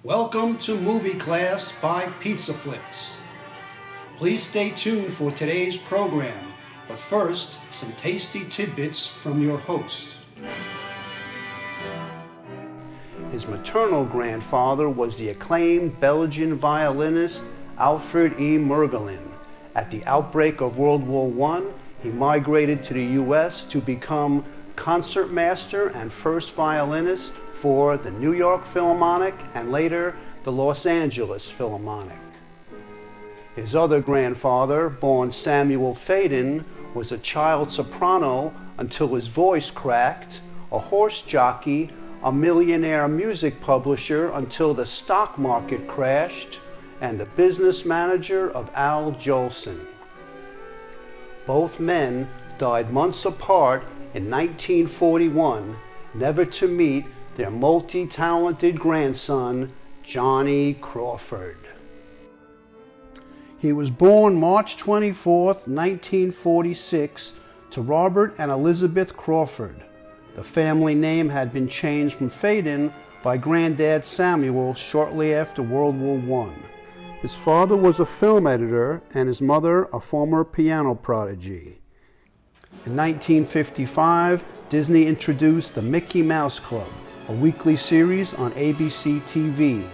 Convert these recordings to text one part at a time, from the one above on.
Welcome to Movie Class by PizzaFLIX. Please stay tuned for today's program, but first, some tasty tidbits from your host. His maternal grandfather was the acclaimed Belgian violinist Alfred E. Mergelin. At the outbreak of World War I, he migrated to the U.S. to become concertmaster and first violinist for the New York Philharmonic and later the Los Angeles Philharmonic. His other grandfather, born Samuel Faden, was a child soprano until his voice cracked, a horse jockey, a millionaire music publisher until the stock market crashed, and a business manager of Al Jolson. Both men died months apart in 1941, never to meet their multi-talented grandson, Johnny Crawford. He was born March 24, 1946, to Robert and Elizabeth Crawford. The family name had been changed from Faden by Granddad Samuel shortly after World War I. His father was a film editor and his mother a former piano prodigy. In 1955, Disney introduced the Mickey Mouse Club, a weekly series on ABC TV.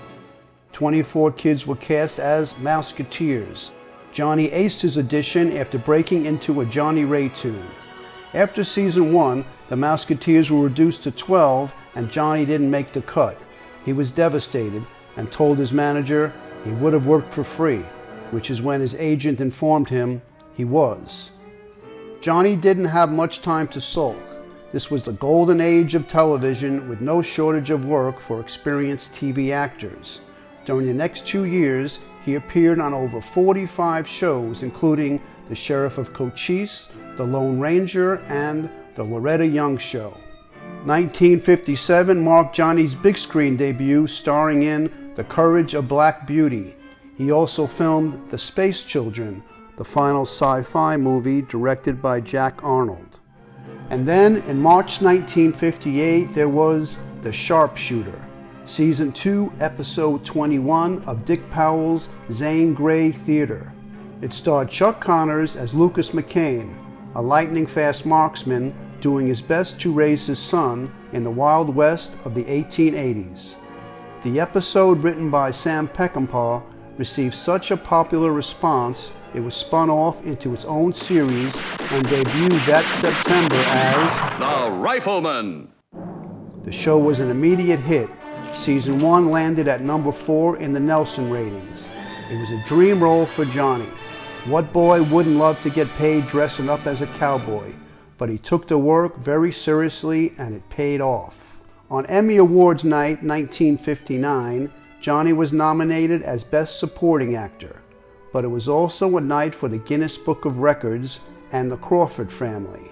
24 kids were cast as Mouseketeers. Johnny aced his audition after breaking into a Johnny Ray tune. After season 1, the Mouseketeers were reduced to 12 and Johnny didn't make the cut. He was devastated and told his manager he would have worked for free, which is when his agent informed him he was. Johnny didn't have much time to sulk. This was the golden age of television with no shortage of work for experienced TV actors. During the next 2 years, he appeared on over 45 shows, including The Sheriff of Cochise, The Lone Ranger, and The Loretta Young Show. 1957 marked Johnny's big screen debut, starring in The Courage of Black Beauty. He also filmed The Space Children, the final sci-fi movie directed by Jack Arnold. And then, in March 1958, there was The Sharpshooter, Season 2, Episode 21 of Dick Powell's Zane Grey Theater. It starred Chuck Connors as Lucas McCain, a lightning-fast marksman doing his best to raise his son in the Wild West of the 1880s. The episode, written by Sam Peckinpah, received such a popular response it was spun off into its own series and debuted that September as The Rifleman. The show was an immediate hit. Season 1 landed at number 4 in the Nelson ratings. It was a dream role for Johnny. What boy wouldn't love to get paid dressing up as a cowboy? But he took the work very seriously and it paid off. On Emmy Awards night 1959, Johnny was nominated as Best Supporting Actor. But it was also a night for the Guinness Book of Records and the Crawford family.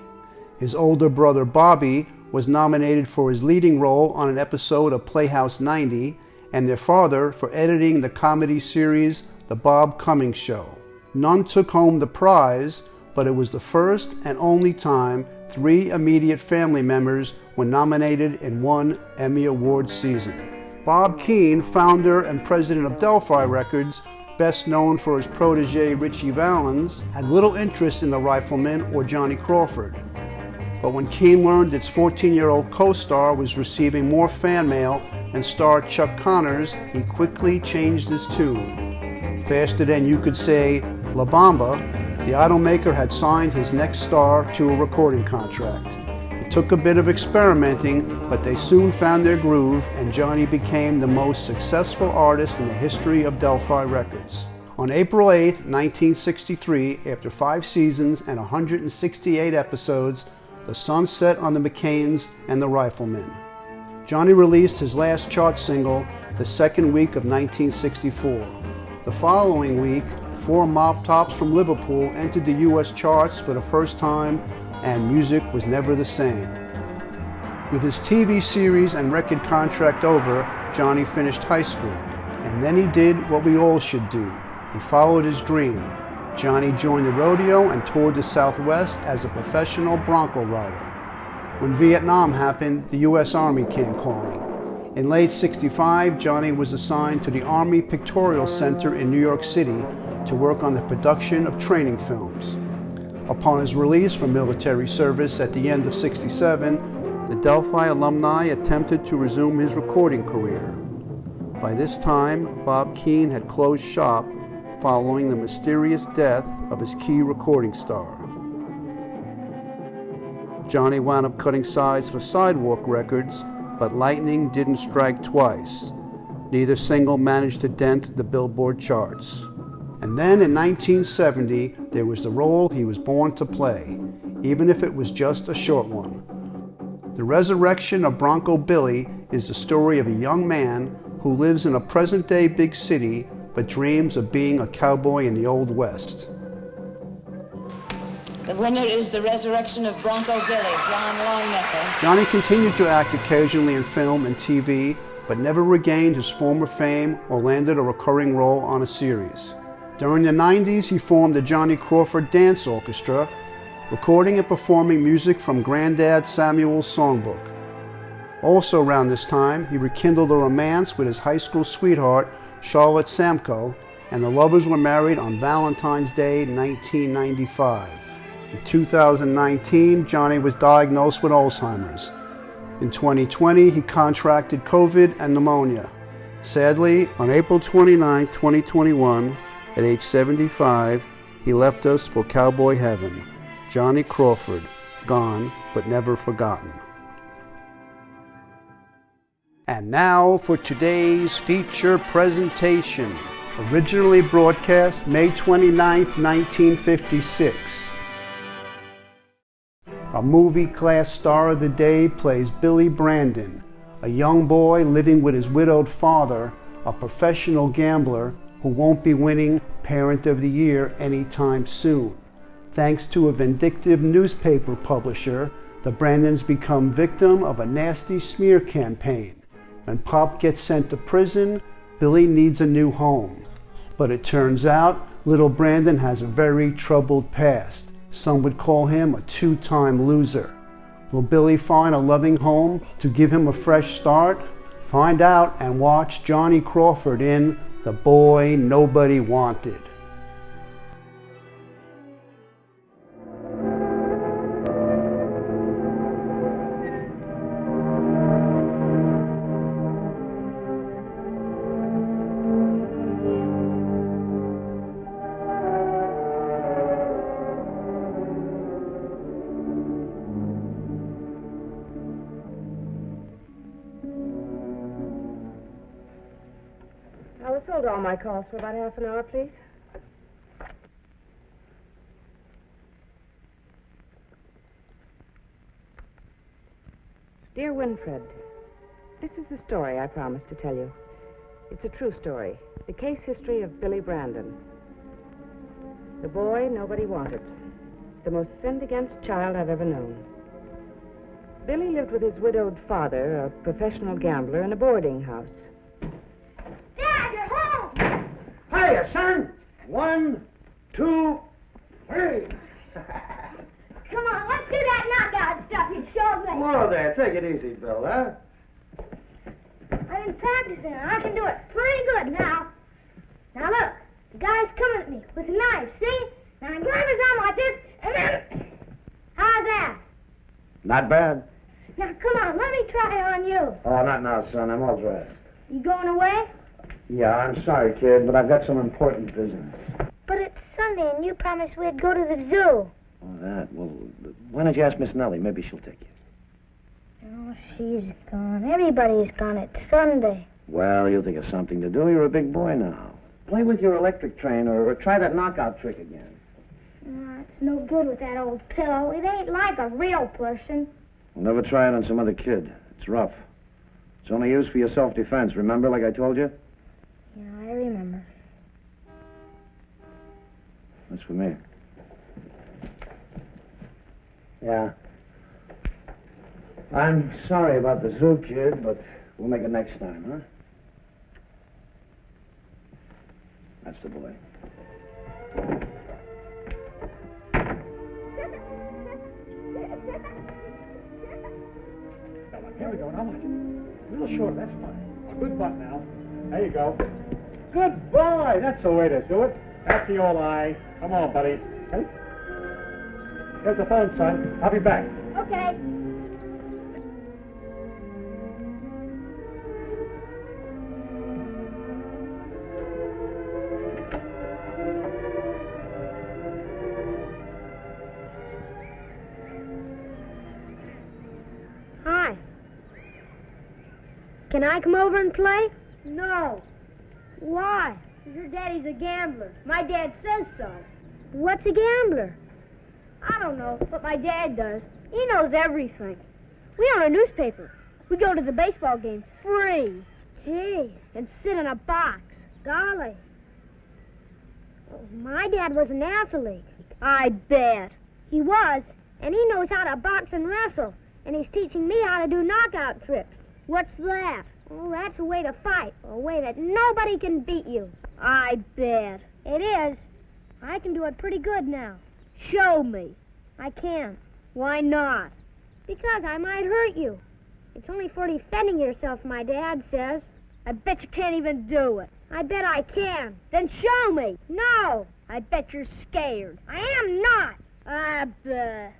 His older brother Bobby was nominated for his leading role on an episode of Playhouse 90, and their father for editing the comedy series The Bob Cummings Show. None took home the prize, but it was the first and only time 3 immediate family members were nominated in one Emmy Awards season. Bob Keane, founder and president of Delphi Records, best known for his protege Richie Valens, had little interest in the Rifleman or Johnny Crawford. But when Keane learned its 14-year-old co-star was receiving more fan mail than star Chuck Connors, he quickly changed his tune. Faster than you could say La Bamba, the automaker had signed his next star to a recording contract. It took a bit of experimenting, but they soon found their groove, and Johnny became the most successful artist in the history of Delphi Records. On April 8, 1963, after 5 seasons and 168 episodes, the sun set on the McCains and the Riflemen. Johnny released his last chart single the second week of 1964. The following week, 4 mop tops from Liverpool entered the U.S. charts for the first time, and music was never the same. With his TV series and record contract over, Johnny finished high school, and then he did what we all should do. He followed his dream. Johnny joined the rodeo and toured the Southwest as a professional bronco rider. When Vietnam happened, the U.S. Army came calling. In late '65, Johnny was assigned to the Army Pictorial Center in New York City to work on the production of training films. Upon his release from military service at the end of '67, the Delphi alumni attempted to resume his recording career. By this time, Bob Keane had closed shop following the mysterious death of his key recording star. Johnny wound up cutting sides for Sidewalk Records, but lightning didn't strike twice. Neither single managed to dent the Billboard charts. And then in 1970, there was the role he was born to play, even if it was just a short one. The Resurrection of Bronco Billy is the story of a young man who lives in a present-day big city but dreams of being a cowboy in the Old West. The winner is The Resurrection of Bronco Billy, John Longnecker. Johnny continued to act occasionally in film and TV, but never regained his former fame or landed a recurring role on a series. During the 90s, he formed the Johnny Crawford Dance Orchestra, recording and performing music from Granddad Samuel's songbook. Also around this time, he rekindled a romance with his high school sweetheart, Charlotte Samko, and the lovers were married on Valentine's Day 1995. In 2019, Johnny was diagnosed with Alzheimer's. In 2020, he contracted COVID and pneumonia. Sadly, on April 29, 2021, at age 75, he left us for cowboy heaven. Johnny Crawford, gone but never forgotten. And now for today's feature presentation. Originally broadcast May 29, 1956. Our movie class star of the day plays Billy Brandon, a young boy living with his widowed father, a professional gambler who won't be winning Parent of the Year anytime soon. Thanks to a vindictive newspaper publisher, the Brandons become victim of a nasty smear campaign. When Pop gets sent to prison, Billy needs a new home. But it turns out, little Brandon has a very troubled past. Some would call him a two-time loser. Will Billy find a loving home to give him a fresh start? Find out and watch Johnny Crawford in The Boy Nobody Wanted. Hold all my calls for about half an hour, please. Dear Winfred, this is the story I promised to tell you. It's a true story. The case history of Billy Brandon. The boy nobody wanted. The most sinned against child I've ever known. Billy lived with his widowed father, a professional gambler, in a boarding house. Hiya, son. 1, 2, 3. Come on, let's do that knockout stuff you showed me. Whoa there, take it easy, Bill, huh? I've been practicing and I can do it pretty good now. Now look, the guy's coming at me with a knife, see? Now I grab his arm like this, and then... How's that? Not bad. Now come on, let me try it on you. Oh, not now, son. I'm all dressed. You going away? Yeah, I'm sorry, kid, but I've got some important business. But it's Sunday and you promised we'd go to the zoo. Oh, that? Well, why don't you ask Miss Nellie? Maybe she'll take you. Oh, she's gone. Everybody's gone. It's Sunday. Well, you'll think of something to do. You're a big boy now. Play with your electric train or try that knockout trick again. It's no good with that old pillow. It ain't like a real person. We'll never try it on some other kid. It's rough. It's only used for your self-defense, remember, like I told you? Yeah, I remember. That's for me. Yeah. I'm sorry about the zoo, kid, but we'll make it next time, huh? That's the boy. Here we go, now watch. Oh, sure, that's fine. A good butt now. There you go. Good boy. That's the way to do it. That's the old eye. Come on, buddy. Hey? Here's the phone, son. I'll be back. Okay. Hi. Can I come over and play? No. Why? Your daddy's a gambler. My dad says so. What's a gambler? I don't know, but my dad does. He knows everything. We own a newspaper. We go to the baseball games free. Gee, and sit in a box. Golly. My dad was an athlete. I bet. He was, and he knows how to box and wrestle. And he's teaching me how to do knockout trips. What's that? Oh, that's a way to fight. A way that nobody can beat you. I bet. It is. I can do it pretty good now. Show me. I can't. Why not? Because I might hurt you. It's only for defending yourself, my dad says. I bet you can't even do it. I bet I can. Then show me. No. I bet you're scared. I am not. I bet.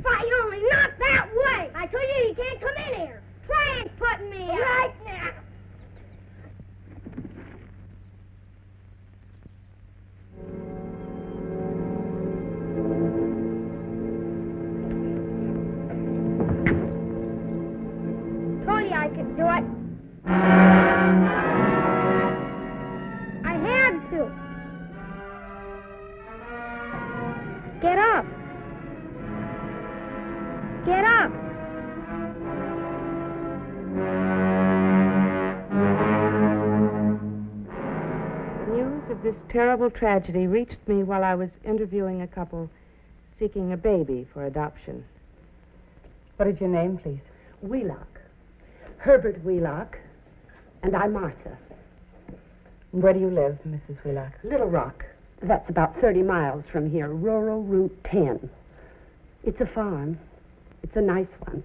Fight only not that way! I told you you can't come in here! Try and put me out! Right now! Told you I could do it! I had to! Get up! Get up! News of this terrible tragedy reached me while I was interviewing a couple seeking a baby for adoption. What is your name, please? Wheelock. Herbert Wheelock. And I'm Martha. Where do you live, Mrs. Wheelock? Little Rock. That's about 30 miles from here. Rural Route 10. It's a farm. It's a nice one.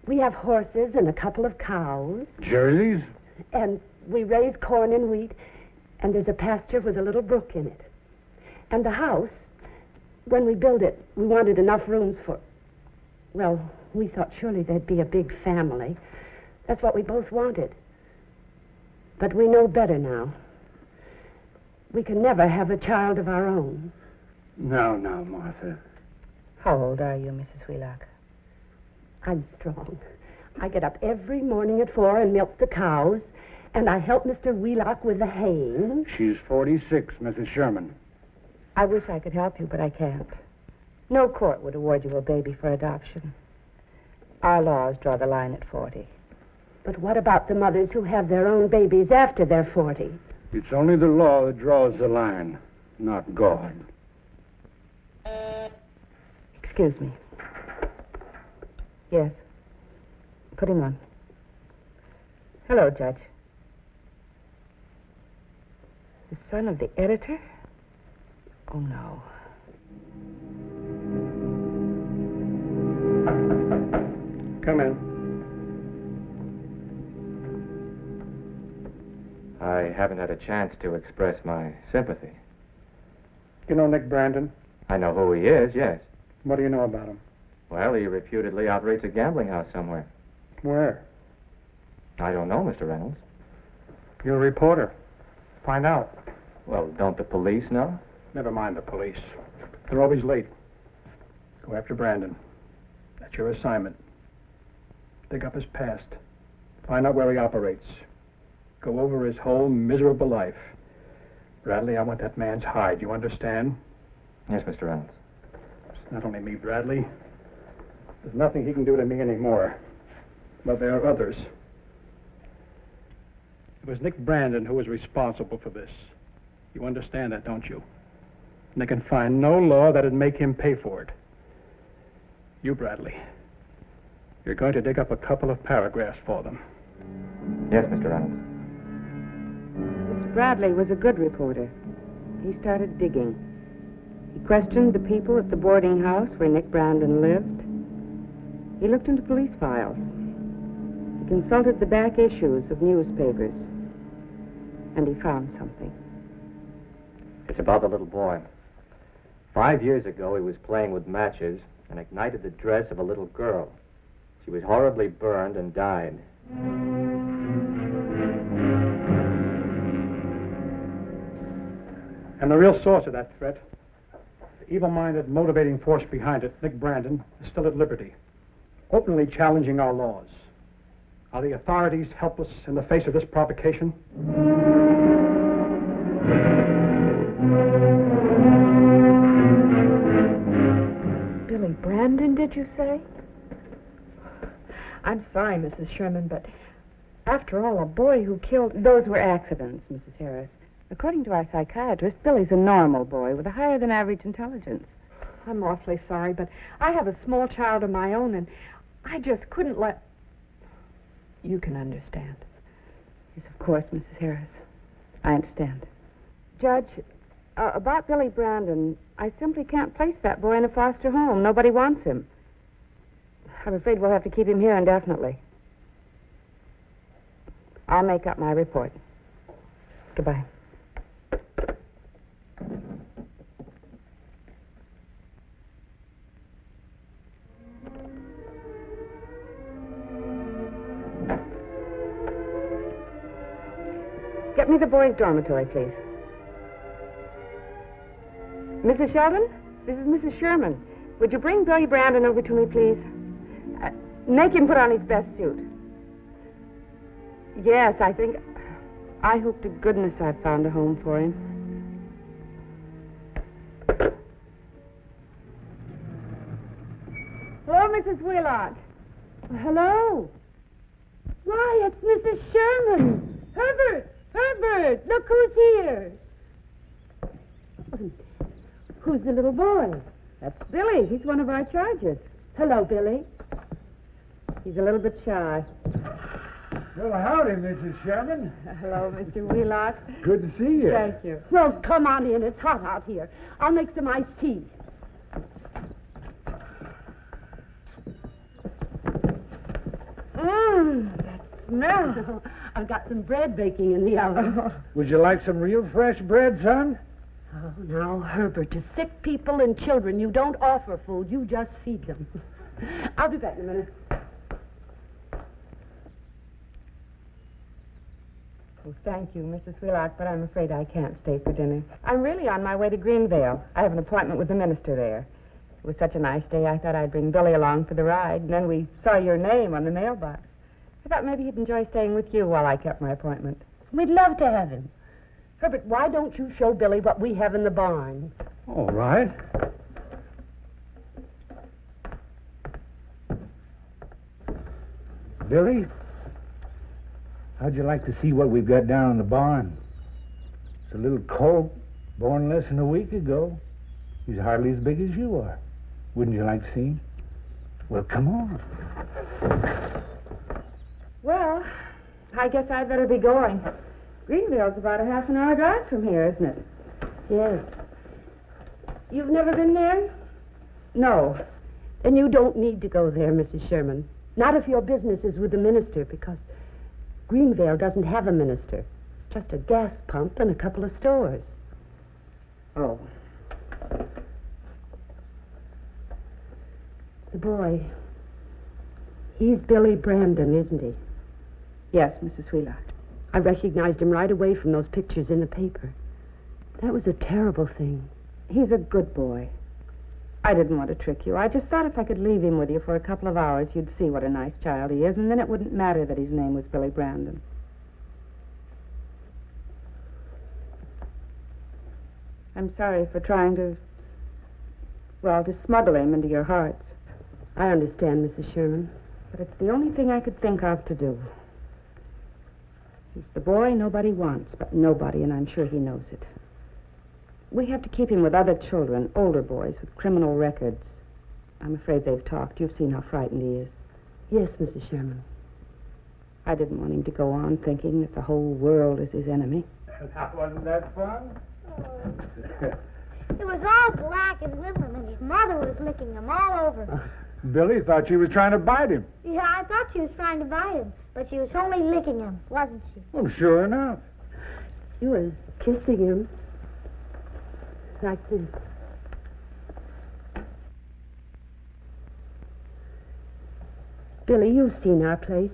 We have horses and a couple of cows. Jerseys? And we raise corn and wheat. And there's a pasture with a little brook in it. And the house, when we built it, we wanted enough rooms for... Well, we thought surely there'd be a big family. That's what we both wanted. But we know better now. We can never have a child of our own. No, Martha. How old are you, Mrs. Wheelock? I'm strong. I get up every morning at 4 and milk the cows, and I help Mr. Wheelock with the haying. She's 46, Mrs. Sherman. I wish I could help you, but I can't. No court would award you a baby for adoption. Our laws draw the line at 40. But what about the mothers who have their own babies after they're 40? It's only the law that draws the line, not God. Excuse me. Yes. Put him on. Hello, Judge. The son of the editor? Oh, no. Come in. I haven't had a chance to express my sympathy. You know Nick Brandon? I know who he is, yes. What do you know about him? Well, he reputedly operates a gambling house somewhere. Where? I don't know, Mr. Reynolds. You're a reporter. Find out. Well, don't the police know? Never mind the police. They're always late. Go after Brandon. That's your assignment. Dig up his past. Find out where he operates. Go over his whole miserable life. Bradley, I want that man's hide. You understand? Yes, Mr. Reynolds. It's not only me, Bradley. There's nothing he can do to me anymore. But there are others. It was Nick Brandon who was responsible for this. You understand that, don't you? And they can find no law that'd make him pay for it. You, Bradley, you're going to dig up a couple of paragraphs for them. Yes, Mr. Reynolds. Mr. Bradley was a good reporter. He started digging. He questioned the people at the boarding house where Nick Brandon lived. He looked into police files. He consulted the back issues of newspapers. And he found something. It's about the little boy. 5 years ago, he was playing with matches and ignited the dress of a little girl. She was horribly burned and died. And the real source of that threat, the evil-minded, motivating force behind it, Nick Brandon, is still at liberty, openly challenging our laws. Are the authorities helpless in the face of this provocation? Billy Brandon, did you say? I'm sorry, Mrs. Sherman, but after all, a boy who killed... Those were accidents, Mrs. Harris. According to our psychiatrist, Billy's a normal boy with a higher-than-average intelligence. I'm awfully sorry, but I have a small child of my own, and I just couldn't let... You can understand. Yes, of course, Mrs. Harris. I understand. Judge, about Billy Brandon, I simply can't place that boy in a foster home. Nobody wants him. I'm afraid we'll have to keep him here indefinitely. I'll make up my report. Goodbye. Get me the boys' dormitory, please. Mrs. Sheldon? This is Mrs. Sherman. Would you bring Billy Brandon over to me, please? Make him put on his best suit. Yes, I hope to goodness I've found a home for him. Hello, Mrs. Wheelock. Hello? Why, it's Mrs. Sherman. Herbert, look who's here. Who's the little boy? That's Billy. He's one of our charges. Hello, Billy. He's a little bit shy. Well, howdy, Mrs. Sherman. Hello, Mr. Wheelock. Good to see you. Thank you. Well, come on in. It's hot out here. I'll make some iced tea. That smell. I've got some bread baking in the oven. Would you like some real fresh bread, son? Oh, now, Herbert, to sick people and children, you don't offer food. You just feed them. I'll be back in a minute. Oh, thank you, Mrs. Wheelock, but I'm afraid I can't stay for dinner. I'm really on my way to Greenvale. I have an appointment with the minister there. It was such a nice day, I thought I'd bring Billy along for the ride, and then we saw your name on the mailbox. I thought maybe he'd enjoy staying with you while I kept my appointment. We'd love to have him. Herbert, why don't you show Billy what we have in the barn? All right. Billy, how'd you like to see what we've got down in the barn? It's a little colt, born less than a week ago. He's hardly as big as you are. Wouldn't you like to see him? Well, come on. Well, I guess I'd better be going. Greenvale's about a half an hour drive from here, isn't it? Yes. You've never been there? No. Then you don't need to go there, Mrs. Sherman. Not if your business is with the minister, because Greenvale doesn't have a minister. It's just a gas pump and a couple of stores. Oh. The boy, he's Billy Brandon, isn't he? Yes, Mrs. Wheelock. I recognized him right away from those pictures in the paper. That was a terrible thing. He's a good boy. I didn't want to trick you. I just thought if I could leave him with you for a couple of hours, you'd see what a nice child he is, and then it wouldn't matter that his name was Billy Brandon. I'm sorry for trying to smuggle him into your hearts. I understand, Mrs. Sherman. But it's the only thing I could think of to do. He's the boy nobody wants, but nobody, and I'm sure he knows it. We have to keep him with other children, older boys with criminal records. I'm afraid they've talked. You've seen how frightened he is. Yes, Mrs. Sherman. I didn't want him to go on thinking that the whole world is his enemy. Now, wasn't that fun? It was all black and with him, and his mother was licking him all over. Billy thought she was trying to bite him. Yeah, I thought she was trying to bite him, but she was only licking him, wasn't she? Well, sure enough. She was kissing him. Like this. Billy, you've seen our place.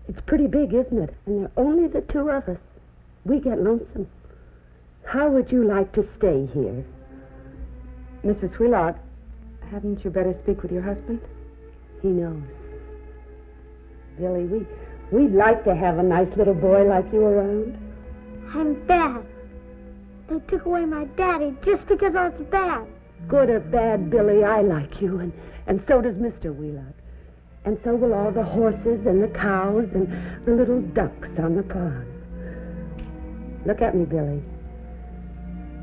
It's pretty big, isn't it? And there are only the two of us. We get lonesome. How would you like to stay here? Mrs. Wheelock, hadn't you better speak with your husband? He knows. Billy, we'd like to have a nice little boy like you around. I'm bad. They took away my daddy just because I was bad. Good or bad, Billy, I like you, and so does Mr. Wheelock. And so will all the horses and the cows and the little ducks on the pond. Look at me, Billy.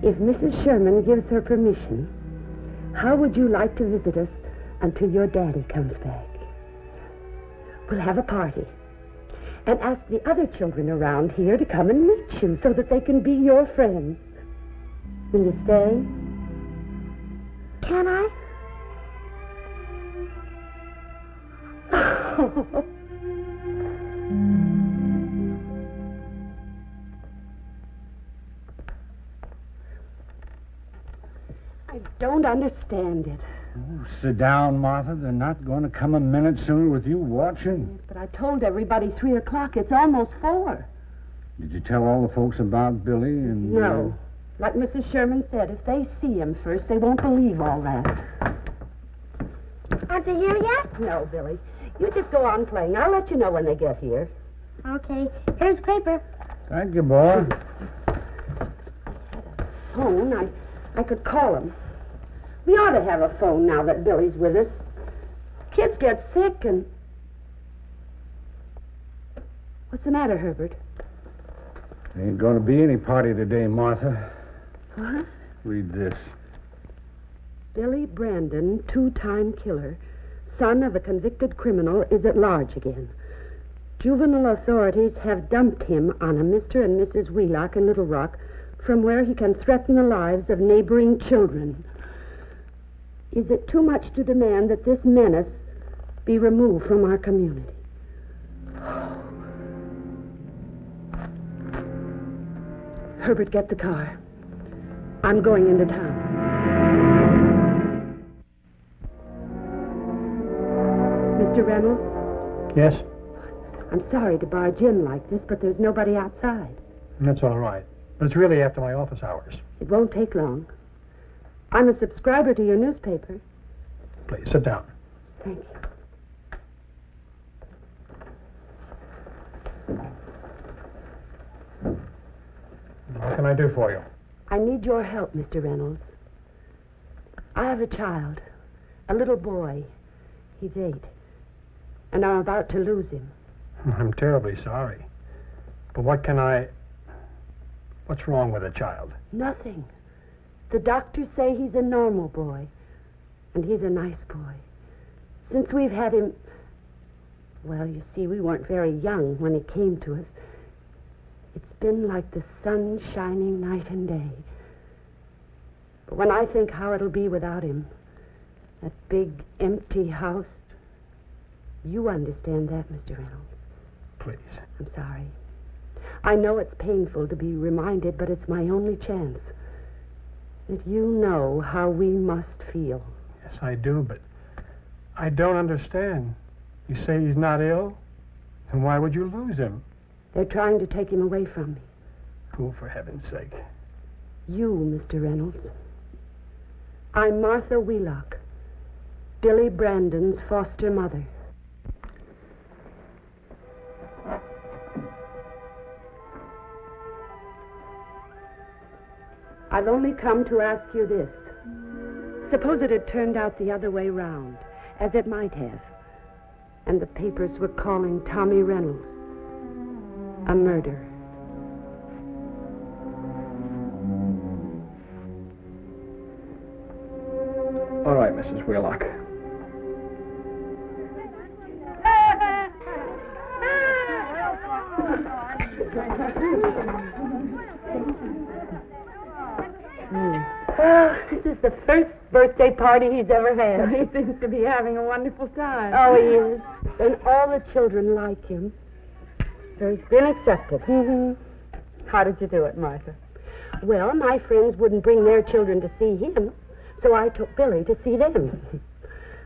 If Mrs. Sherman gives her permission, how would you like to visit us until your daddy comes back? We'll have a party and ask the other children around here to come and meet you so that they can be your friends. Will you stay? Can I? I don't understand it. Oh, sit down, Martha. They're not going to come a minute sooner with you watching. Yes, but I told everybody 3 o'clock. It's almost 4. Did you tell all the folks about Billy and... No. Like Mrs. Sherman said, if they see him first, they won't believe all that. Aren't they here yet? No, Billy. You just go on playing. I'll let you know when they get here. Okay. Here's paper. Thank you, boy. Phone. I could call him. We ought to have a phone now that Billy's with us. Kids get sick and... What's the matter, Herbert? There ain't going to be any party today, Martha. What? Read this. Billy Brandon, 2-time killer, son of a convicted criminal, is at large again. Juvenile authorities have dumped him on a Mr. and Mrs. Wheelock in Little Rock, from where he can threaten the lives of neighboring children. Is it too much to demand that this menace be removed from our community? Herbert, get the car. I'm going into town. Mr. Reynolds? Yes? I'm sorry to barge in like this, but there's nobody outside. That's all right. But it's really after my office hours. It won't take long. I'm a subscriber to your newspaper. Please, sit down. Thank you. What can I do for you? I need your help, Mr. Reynolds. I have a child, a little boy. He's 8, and I'm about to lose him. I'm terribly sorry. But what's wrong with the child? Nothing. The doctors say he's a normal boy, and he's a nice boy. Since we've had him... Well, you see, we weren't very young when he came to us. It's been like the sun shining night and day. But when I think how it'll be without him, that big, empty house... You understand that, Mr. Reynolds. Please. I'm sorry. I know it's painful to be reminded, but it's my only chance. That you know how we must feel. Yes, I do, but I don't understand. You say he's not ill? Then why would you lose him? They're trying to take him away from me. Who, for heaven's sake? You, Mr. Reynolds. I'm Martha Wheelock, Billy Brandon's foster mother. I've only come to ask you this. Suppose it had turned out the other way round, as it might have, and the papers were calling Tommy Reynolds a murderer. All right, Mrs. Wheelock. Oh, this is the first birthday party he's ever had. He seems to be having a wonderful time. Oh, he is. And all the children like him. So he's been accepted. Mm-hmm. How did you do it, Martha? Well, my friends wouldn't bring their children to see him, so I took Billy to see them.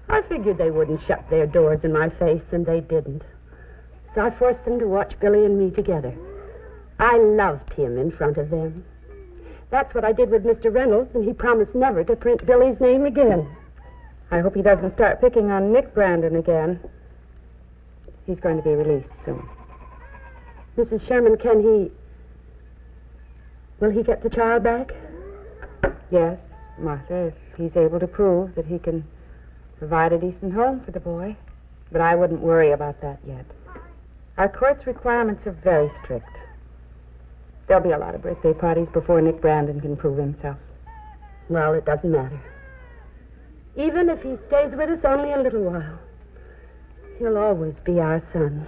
I figured they wouldn't shut their doors in my face, and they didn't. So I forced them to watch Billy and me together. I loved him in front of them. That's what I did with Mr. Reynolds, and he promised never to print Billy's name again. I hope he doesn't start picking on Nick Brandon again. He's going to be released soon. Mrs. Sherman, will he get the child back? Yes, Martha, if he's able to prove that he can provide a decent home for the boy. But I wouldn't worry about that yet. Our court's requirements are very strict. There'll be a lot of birthday parties before Nick Brandon can prove himself. Well, it doesn't matter. Even if he stays with us only a little while, he'll always be our son.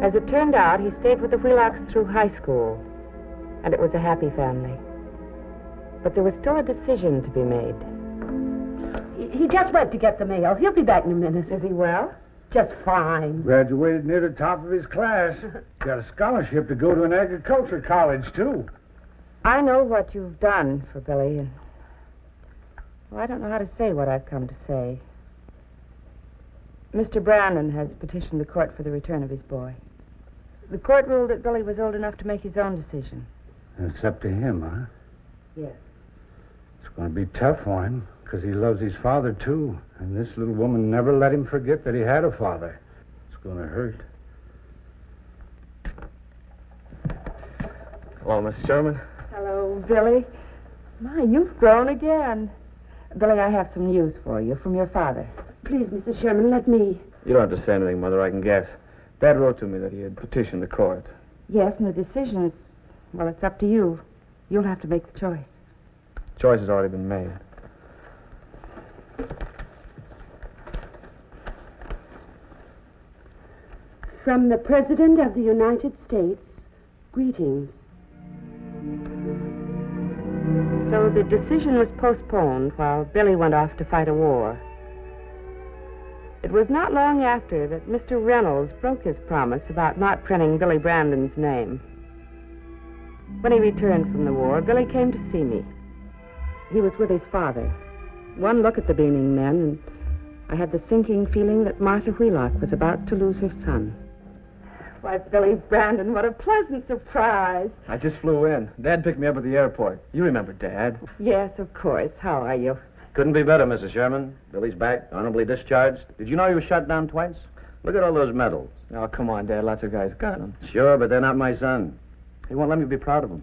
As it turned out, he stayed with the Wheelocks through high school, and it was a happy family. But there was still a decision to be made. He just went to get the mail. He'll be back in a minute. Is he well? Just fine. Graduated near the top of his class. Got a scholarship to go to an agriculture college, too. I know what you've done for Billy, and well, I don't know how to say what I've come to say. Mr. Brandon has petitioned the court for the return of his boy. The court ruled that Billy was old enough to make his own decision. It's up to him, huh? Yes. It's going to be tough for him, because he loves his father, too. And this little woman never let him forget that he had a father. It's going to hurt. Hello, Miss Sherman. Hello, Billy. My, you've grown again. Billy, I have some news for you from your father. Please, Mrs. Sherman, let me. You don't have to say anything, Mother. I can guess. Dad wrote to me that he had petitioned the court. Yes, and the decision is, well, it's up to you. You'll have to make the choice. Choice has already been made. From the President of the United States, greetings. So the decision was postponed while Billy went off to fight a war. It was not long after that Mr. Reynolds broke his promise about not printing Billy Brandon's name. When he returned from the war, Billy came to see me. He was with his father. One look at the beaming men, and I had the sinking feeling that Martha Wheelock was about to lose her son. Why, Billy Brandon, what a pleasant surprise. I just flew in. Dad picked me up at the airport. You remember Dad. Yes, of course. How are you? Couldn't be better, Mrs. Sherman. Billy's back, honorably discharged. Did you know he was shot down twice? Look at all those medals. Oh, come on, Dad. Lots of guys got them. Sure, but they're not my son. He won't let me be proud of him.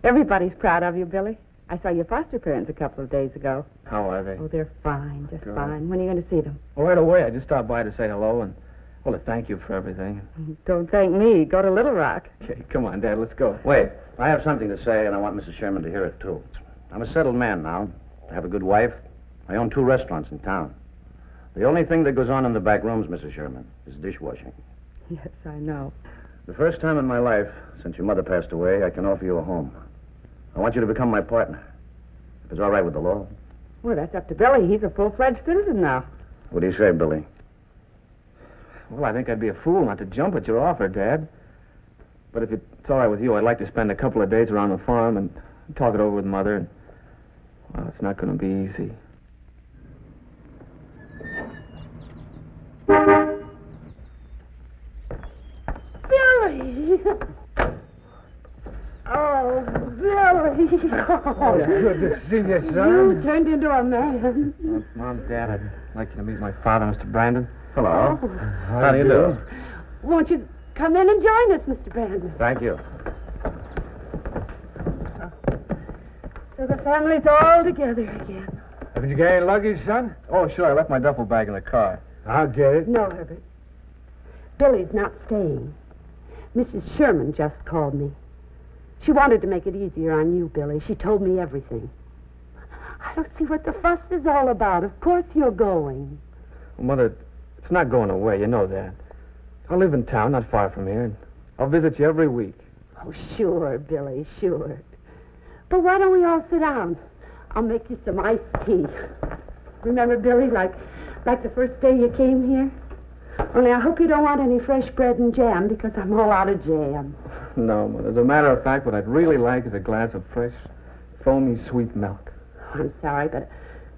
Everybody's proud of you, Billy. I saw your foster parents a couple of days ago. How are they? Oh, they're fine, just Good. fine. When are you going to see them? Well, right away. I just stopped by to say hello and, well, to thank you for everything. Don't thank me. Go to Little Rock. Okay, come on, Dad. Let's go. Wait, I have something to say, and I want Mrs. Sherman to hear it, too. I'm a settled man now. I have a good wife. I own 2 restaurants in town. The only thing that goes on in the back rooms, Mrs. Sherman, is dishwashing. Yes, I know. The first time in my life, since your mother passed away, I can offer you a home. I want you to become my partner. If it's all right with the law. Well, that's up to Billy. He's a full-fledged citizen now. What do you say, Billy? Well, I think I'd be a fool not to jump at your offer, Dad. But if it's all right with you, I'd like to spend a couple of days around the farm and talk it over with Mother. And, well, it's not going to be easy. Billy! Oh, Billy! Oh, good to see you, You son. turned into a man. Mom, Dad, I'd like you to meet my father, Mr. Brandon. Hello. How do you do? Won't you come in and join us, Mr. Brandon? Thank you. So the family's all together again. Haven't you got any luggage, son? Oh, sure. I left my duffel bag in the car. I'll get it. No, Herbert. Billy's not staying. Mrs. Sherman just called me. She wanted to make it easier on you, Billy. She told me everything. I don't see what the fuss is all about. Of course you're going. Well, Mother, it's not going away. You know that. I live in town, not far from here, and I'll visit you every week. Oh, sure, Billy, sure. But why don't we all sit down? I'll make you some iced tea. Remember, Billy, like the first day you came here? Only I hope you don't want any fresh bread and jam, because I'm all out of jam. No, Mother. As a matter of fact, what I'd really like is a glass of fresh, foamy, sweet milk. I'm sorry, but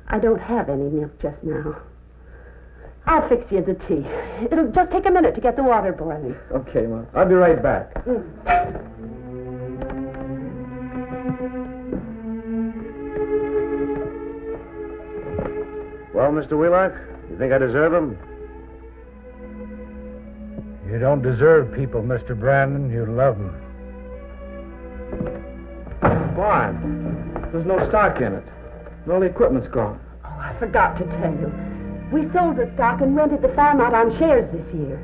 I don't have any milk just now. I'll fix you the tea. It'll just take a minute to get the water boiling. Okay, Mother. I'll be right back. Well, Mr. Wheelock, you think I deserve him? You don't deserve people, Mr. Brandon. You love them. Barn. There's no stock in it. And all the equipment's gone. Oh, I forgot to tell you. We sold the stock and rented the farm out on shares this year.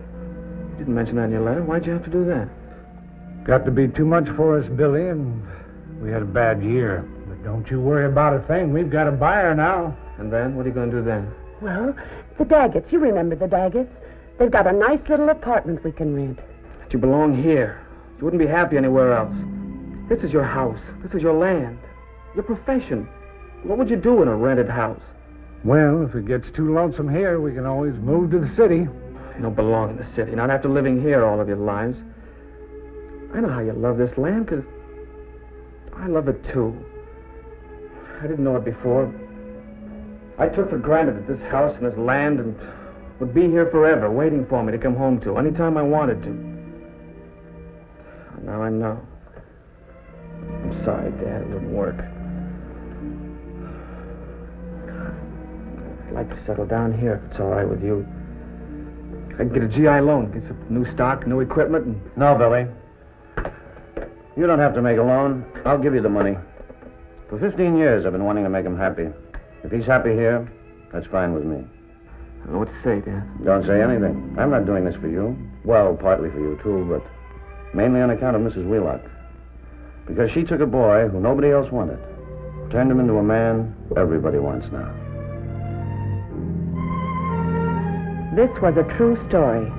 You didn't mention that in your letter. Why'd you have to do that? Got to be too much for us, Billy, and we had a bad year. But don't you worry about a thing. We've got a buyer now. And then? What are you going to do then? Well, the Daggetts. You remember the Daggetts? They've got a nice little apartment we can rent. But you belong here. You wouldn't be happy anywhere else. This is your house. This is your land. Your profession. What would you do in a rented house? Well, if it gets too lonesome here, we can always move to the city. You don't belong in the city, not after living here all of your lives. I know how you love this land, because I love it too. I didn't know it before. I took for granted that this house and this land and would be here forever, waiting for me to come home to, anytime I wanted to. Now I know. I'm sorry, Dad, it wouldn't work. I'd like to settle down here if it's all right with you. I can get a GI loan, get some new stock, new equipment, and... No, Billy. You don't have to make a loan. I'll give you the money. For 15 years, I've been wanting to make him happy. If he's happy here, that's fine with me. I don't know what to say, Dad. Don't say anything. I'm not doing this for you. Well, partly for you, too, but mainly on account of Mrs. Wheelock. Because she took a boy who nobody else wanted, turned him into a man who everybody wants now. This was a true story.